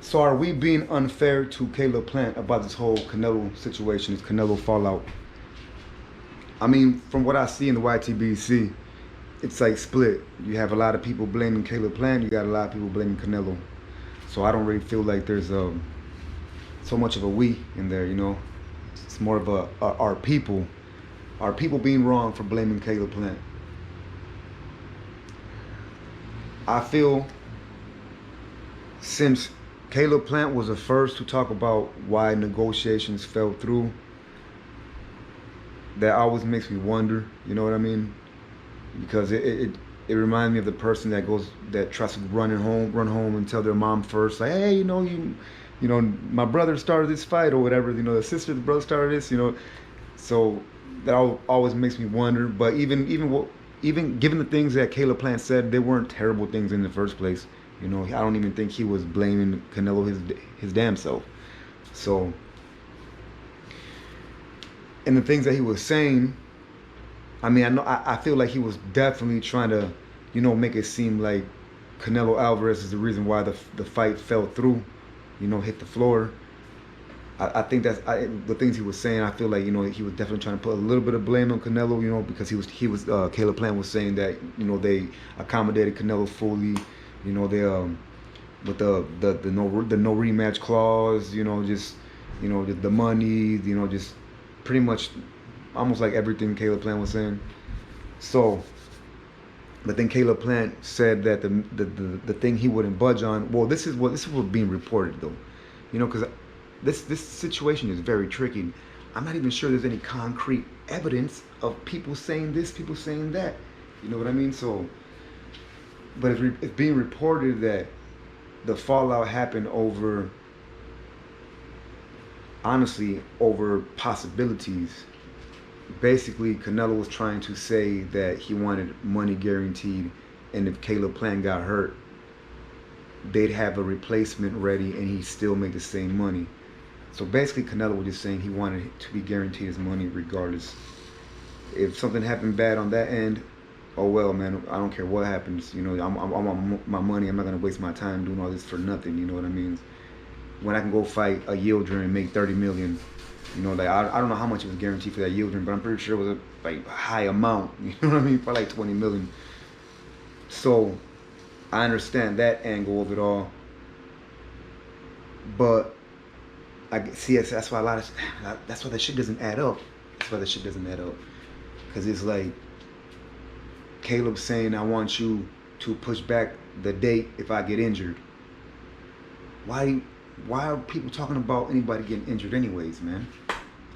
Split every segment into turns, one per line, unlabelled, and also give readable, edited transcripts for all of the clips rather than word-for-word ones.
So are we being unfair to Caleb Plant about this whole Canelo situation, this Canelo fallout? I mean, from what I see in the YTBC, it's like split. You have a lot of people blaming Caleb Plant. You got a lot of people blaming Canelo. So I don't really feel like there's so much of a we in there. It's more of our people being wrong for blaming Caleb Plant. I feel since Caleb Plant was the first to talk about why negotiations fell through, that always makes me wonder. You know what I mean? Because it reminds me of the person that tries to run home and tell their mom first, like, hey, my brother started this fight or whatever. The sister, the brother started this. So that always makes me wonder. But even given the things that Caleb Plant said, they weren't terrible things in the first place. I don't even think he was blaming Canelo his damn self. So, and the things that he was saying, I mean, I feel like he was definitely trying to, make it seem like Canelo Alvarez is the reason why the fight fell through, hit the floor. I think the things he was saying. I feel like he was definitely trying to put a little bit of blame on Canelo, because Caleb Plant was saying that they accommodated Canelo fully, they with the no rematch clause, just the money, just pretty much almost like everything Caleb Plant was saying. So, but then Caleb Plant said that the thing he wouldn't budge on. Well, this is what being reported though, because this situation is very tricky. I'm not even sure there's any concrete evidence of people saying this, people saying that. You know what I mean? So, but it's being reported that the fallout happened honestly, over possibilities. Basically, Canelo was trying to say that he wanted money guaranteed, and if Caleb Plant got hurt, they'd have a replacement ready and he'd still make the same money. So basically, Canelo was just saying he wanted to be guaranteed his money regardless. If something happened bad on that end, oh well, man, I don't care what happens. I want my money. I'm not gonna waste my time doing all this for nothing. You know what I mean? When I can go fight a Yildirim and make 30 million. Like I don't know how much it was guaranteed for that Yildirim, but I'm pretty sure it was a high amount. You know what I mean? Probably like 20 million. So I understand that angle of it all, but I see that's why that's why that shit doesn't add up. That's why that shit doesn't add up. Because it's like Caleb saying, I want you to push back the date if I get injured. Why are people talking about anybody getting injured anyways, man?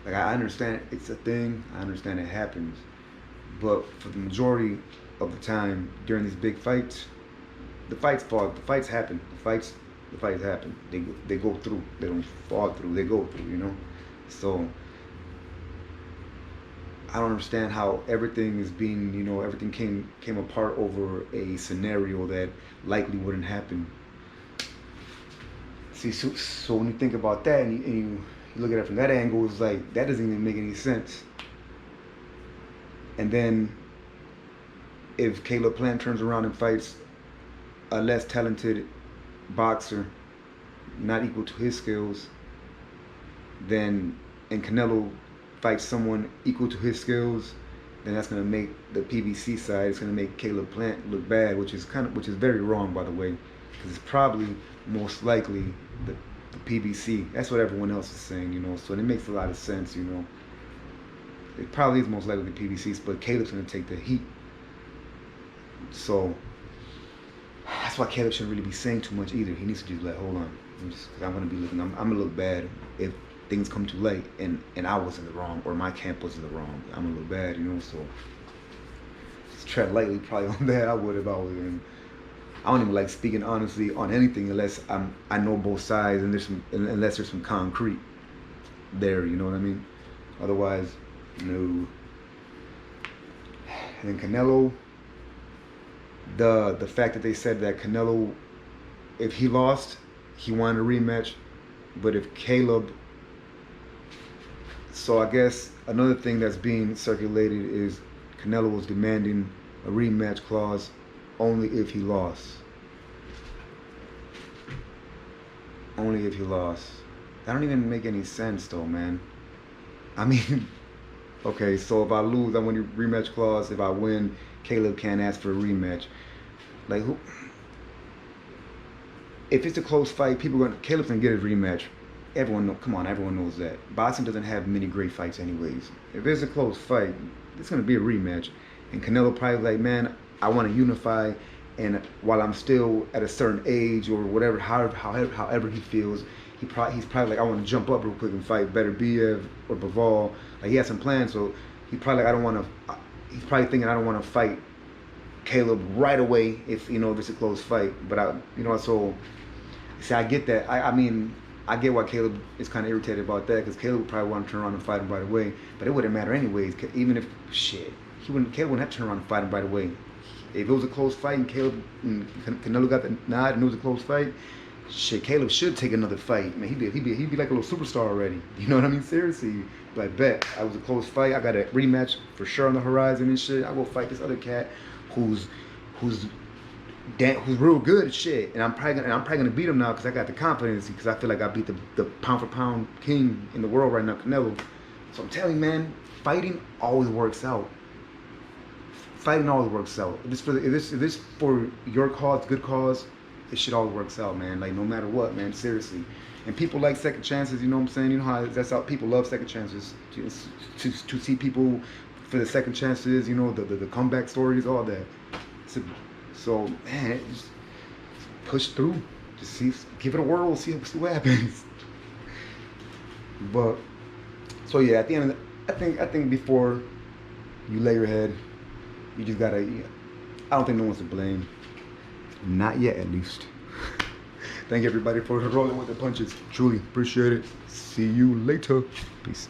Like, I understand it's a thing. I understand it happens. But for the majority of the time during these big fights, the fights happen. The fights happen. They go through. They don't fall through. They go through, So I don't understand how everything is being, everything came apart over a scenario that likely wouldn't happen. See, so when you think about that and you look at it from that angle, it's like, that doesn't even make any sense. And then if Caleb Plant turns around and fights a less talented boxer, not equal to his skills, and Canelo fights someone equal to his skills, then that's going to make the PBC side, it's going to make Caleb Plant look bad, which is very wrong, by the way, because it's probably most likely the PBC. That's what everyone else is saying, so it makes a lot of sense, It probably is most likely the PBCs, but Caleb's going to take the heat. So that's why Caleb shouldn't really be saying too much either. He needs to just hold on. I'm going to look bad if things come too late and I was in the wrong or my camp was in the wrong. I'm going to look bad, so just tread lightly probably on that. I would if I was in. I don't even like speaking honestly on anything unless I know both sides and unless there's some concrete there, you know what I mean? Otherwise, no. And then Canelo, the fact that they said that Canelo, if he lost, he wanted a rematch, but if Caleb, so I guess another thing that's being circulated is Canelo was demanding a rematch clause only if he lost. Only if you lost. That don't even make any sense though, man. I mean, okay, so if I lose, I win the rematch clause. If I win, Caleb can't ask for a rematch. Like who? If it's a close fight, Caleb's gonna get a rematch. Come on, everyone knows that. Boxing doesn't have many great fights anyways. If it's a close fight, it's gonna be a rematch. And Canelo probably like, man, I want to unify, and while I'm still at a certain age or whatever, however he feels, he's probably like, I want to jump up real quick and fight better Biev or Bivol. Like he has some plans, so he probably like, I don't want to. He's probably thinking I don't want to fight Caleb right away if it's a close fight. But so see, I get that. I mean, I get why Caleb is kind of irritated about that, because Caleb would probably want to turn around and fight him right away. But it wouldn't matter anyways. Even if Caleb wouldn't have to turn around and fight him right away. If it was a close fight and Canelo got the nod and it was a close fight, shit, Caleb should take another fight. Man, he'd be like a little superstar already. You know what I mean? Seriously, like, bet I was a close fight. I got a rematch for sure on the horizon and shit. I go fight this other cat who's real good at shit, and I'm probably gonna beat him now because I got the confidence, because I feel like I beat the pound for pound king in the world right now, Canelo. So I'm telling you, man, fighting always works out. Fighting always works out. If this for your cause, good cause, it shit always works out, man. Like no matter what, man. Seriously. And people like second chances. You know what I'm saying? You know how that's how people love second chances. To see people for the second chances. You know the comeback stories, all that. So man, just push through. Just give it a whirl. See what happens. But so yeah, at the end, I think before you lay your head, you just gotta. I don't think no one's to blame. Not yet, at least. Thank everybody for rolling with the punches. Truly appreciate it. See you later. Peace.